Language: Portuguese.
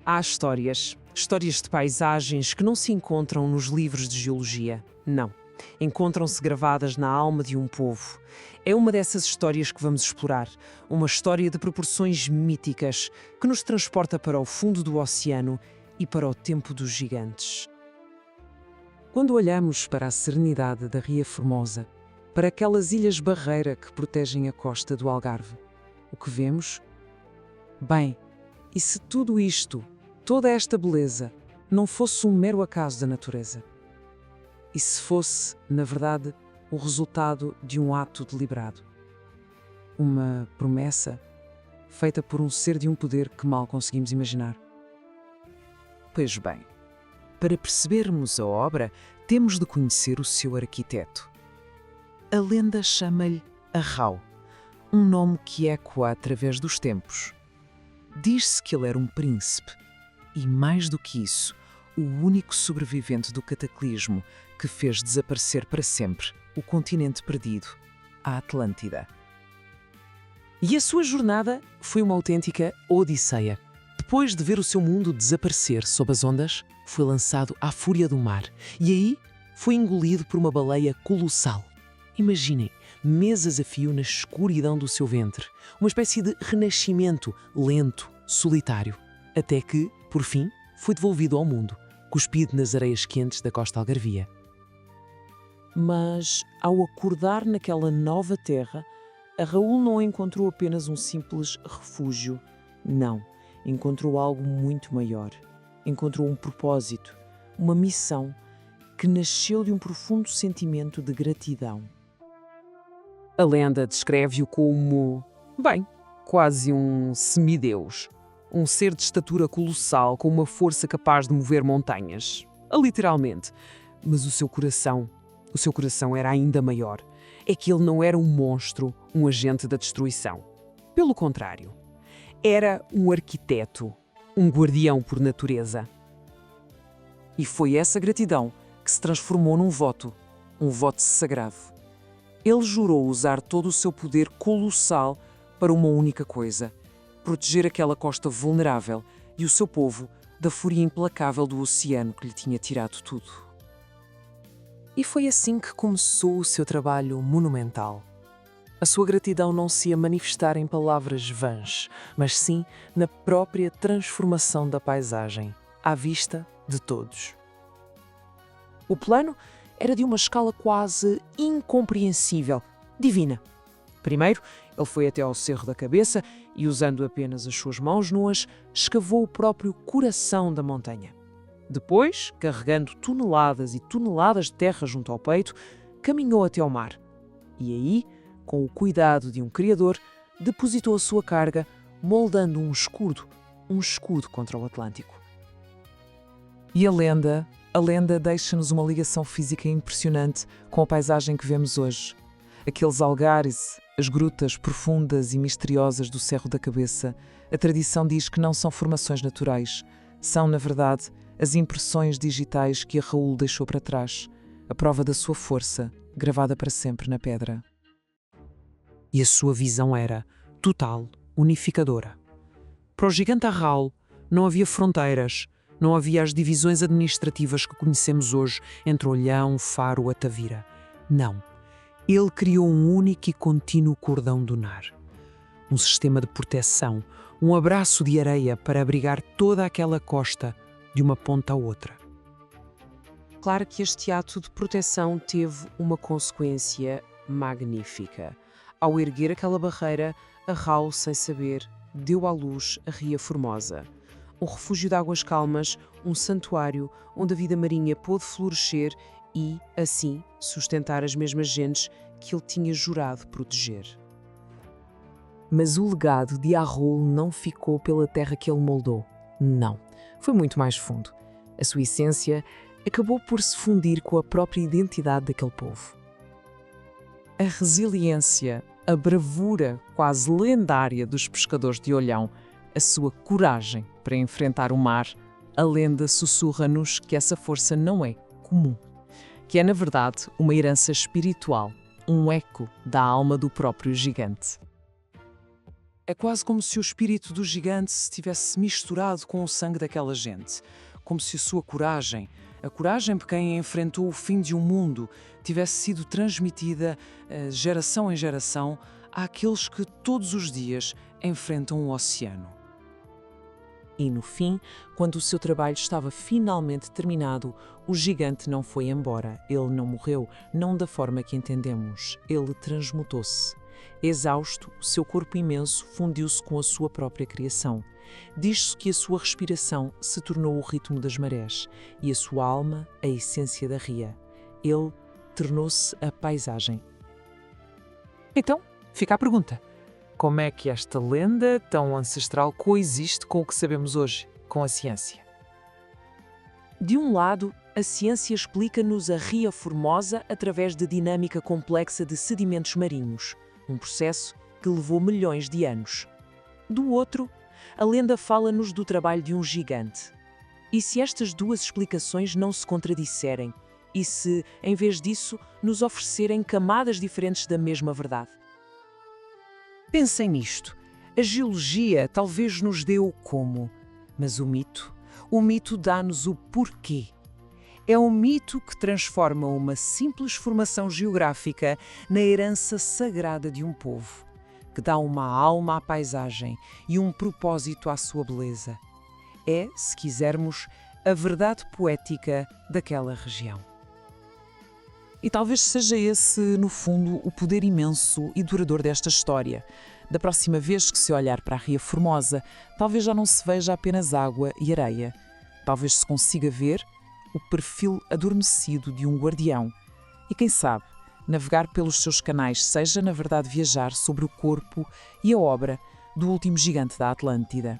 Há histórias de paisagens que não se encontram nos livros de geologia. Não. Encontram-se gravadas na alma de um povo. É uma dessas histórias que vamos explorar. Uma história de proporções míticas que nos transporta para o fundo do oceano e para o tempo dos gigantes. Quando olhamos para a serenidade da Ria Formosa, para aquelas ilhas barreira que protegem a costa do Algarve, o que vemos? Bem, e se tudo isto, toda esta beleza, não fosse um mero acaso da natureza? E se fosse, na verdade, o resultado de um ato deliberado? Uma promessa feita por um ser de um poder que mal conseguimos imaginar? Pois bem, para percebermos a obra, temos de conhecer o seu arquiteto. A lenda chama-lhe Arrau, um nome que ecoa através dos tempos. Diz-se que ele era um príncipe, e mais do que isso, o único sobrevivente do cataclismo que fez desaparecer para sempre o continente perdido, a Atlântida. E a sua jornada foi uma autêntica odisseia. Depois de ver o seu mundo desaparecer sob as ondas, foi lançado à fúria do mar e aí foi engolido por uma baleia colossal. Imaginem, meses a fio na escuridão do seu ventre, uma espécie de renascimento lento, solitário, até que, por fim, foi devolvido ao mundo, cuspido nas areias quentes da costa algarvia. Mas, ao acordar naquela nova terra, a Raul não encontrou apenas um simples refúgio. Não, encontrou algo muito maior. Encontrou um propósito, uma missão que nasceu de um profundo sentimento de gratidão. A lenda descreve-o como, bem, quase um semideus. Um ser de estatura colossal com uma força capaz de mover montanhas. Literalmente. Mas o seu coração era ainda maior. É que ele não era um monstro, um agente da destruição. Pelo contrário, era um arquiteto, um guardião por natureza. E foi essa gratidão que se transformou num voto, um voto sagrado. Ele jurou usar todo o seu poder colossal para uma única coisa: proteger aquela costa vulnerável e o seu povo da fúria implacável do oceano que lhe tinha tirado tudo. E foi assim que começou o seu trabalho monumental. A sua gratidão não se ia manifestar em palavras vãs, mas sim na própria transformação da paisagem, à vista de todos. O plano era de uma escala quase incompreensível, divina. Primeiro, ele foi até ao Cerro da Cabeça e, usando apenas as suas mãos nuas, escavou o próprio coração da montanha. Depois, carregando toneladas e toneladas de terra junto ao peito, caminhou até ao mar. E aí, com o cuidado de um criador, depositou a sua carga, moldando um escudo contra o Atlântico. E a lenda deixa-nos uma ligação física impressionante com a paisagem que vemos hoje. Aqueles algares, as grutas profundas e misteriosas do Cerro da Cabeça, a tradição diz que não são formações naturais. São, na verdade, as impressões digitais que a Raul deixou para trás, a prova da sua força, gravada para sempre na pedra. E a sua visão era total, unificadora. Para o gigante Arrau não havia fronteiras, não havia as divisões administrativas que conhecemos hoje entre Olhão, Faro ou Tavira. Não. Ele criou um único e contínuo cordão dunar. Um sistema de proteção, um abraço de areia para abrigar toda aquela costa de uma ponta à outra. Claro que este ato de proteção teve uma consequência magnífica. Ao erguer aquela barreira, Arrau, sem saber, deu à luz a Ria Formosa. Um refúgio de águas calmas, um santuário onde a vida marinha pôde florescer e, assim, sustentar as mesmas gentes que ele tinha jurado proteger. Mas o legado de Arrau não ficou pela terra que ele moldou. Não. Foi muito mais fundo. A sua essência acabou por se fundir com a própria identidade daquele povo. A resiliência, a bravura quase lendária dos pescadores de Olhão, a sua coragem para enfrentar o mar, a lenda sussurra-nos que essa força não é comum, que é, na verdade, uma herança espiritual, um eco da alma do próprio gigante. É quase como se o espírito do gigante se tivesse misturado com o sangue daquela gente. Como se a sua coragem, a coragem por quem enfrentou o fim de um mundo, tivesse sido transmitida, geração em geração, àqueles que todos os dias enfrentam o oceano. E no fim, quando o seu trabalho estava finalmente terminado, o gigante não foi embora. Ele não morreu, não da forma que entendemos. Ele transmutou-se. Exausto, o seu corpo imenso fundiu-se com a sua própria criação. Diz-se que a sua respiração se tornou o ritmo das marés e a sua alma a essência da ria. Ele tornou-se a paisagem. Então, fica a pergunta. Como é que esta lenda tão ancestral coexiste com o que sabemos hoje, com a ciência? De um lado, a ciência explica-nos a Ria Formosa através da dinâmica complexa de sedimentos marinhos, um processo que levou milhões de anos. Do outro, a lenda fala-nos do trabalho de um gigante. E se estas duas explicações não se contradisserem? E se, em vez disso, nos oferecerem camadas diferentes da mesma verdade? Pensem nisto. A geologia talvez nos dê o como, mas o mito dá-nos o porquê. É um mito que transforma uma simples formação geográfica na herança sagrada de um povo, que dá uma alma à paisagem e um propósito à sua beleza. É, se quisermos, a verdade poética daquela região. E talvez seja esse, no fundo, o poder imenso e duradouro desta história. Da próxima vez que se olhar para a Ria Formosa, talvez já não se veja apenas água e areia. Talvez se consiga ver o perfil adormecido de um guardião. E quem sabe, navegar pelos seus canais seja, na verdade, viajar sobre o corpo e a obra do último gigante da Atlântida.